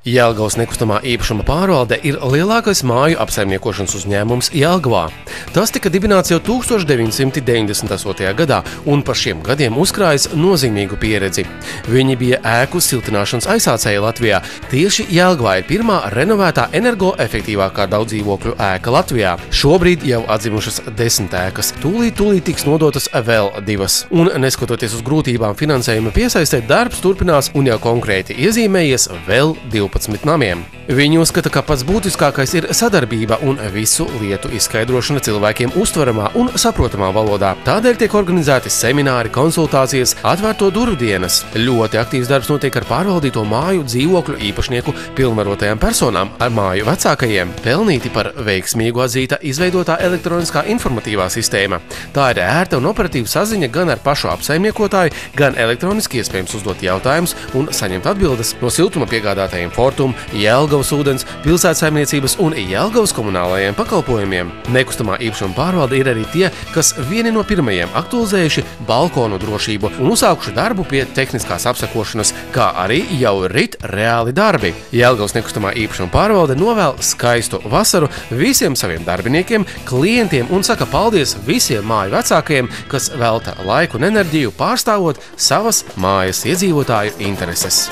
Jelgavas nekustamā īpašuma pārvalde ir lielākais māju apsaimniekošanas uzņēmums Jelgavā. Tas tika dibināts jau 1998. gadā un par šiem gadiem uzkrājis nozīmīgu pieredzi. Viņi bija ēku siltināšanas aizsācēji Latvijā. Tieši Jelgavā ir pirmā renovētā energoefektīvākā daudzdzīvokļu ēka Latvijā. Šobrīd jau atzimušas 10 ēkas. Tūlīt tiks nodotas vēl 2. Un neskatoties uz grūtībām finansējuma piesaistē, darbs turpinās un jau konkrēti iezīmējies vēl 12 namiem. Viņi uzskata, ka pats būtiskākais ir sadarbība un visu lietu izskaidrošana cilvēkiem uztveramā un saprotamā valodā. Tādēļ tiek organizēti semināri, konsultācijas, atvērto durvju dienas. Ļoti aktīvs darbs notiek ar pārvaldīto māju dzīvokļu īpašnieku pilnvarotajām personām, ar māju vecākajiem. Pelnīti par veiksmīgu atzīta izveidotā elektroniskā informatīvā sistēma. Tā ir ērta un operatīva saziņa gan ar pašu apsaimniekotāju, gan elektroniski iespējams uzdot jautājumus un saņemt atbildes no siltuma piegādātājiem Fortum, Jelgavas ūdens, pilsētsaimniecības un Jelgavas komunālajiem pakalpojumiem. Nekustamā īpašuma pārvalde ir arī tie, kas vieni no pirmajiem aktualizējuši balkonu drošību un uzsākuši darbu pie tehniskās apsekošanas, kā arī jau rit reāli darbi. Jelgavas nekustamā īpašuma pārvalde novēl skaistu vasaru visiem saviem darbiniekiem, klientiem un saka paldies visiem māju vecākajiem, kas velta laiku un enerģiju pārstāvot savas mājas iedzīvotāju intereses.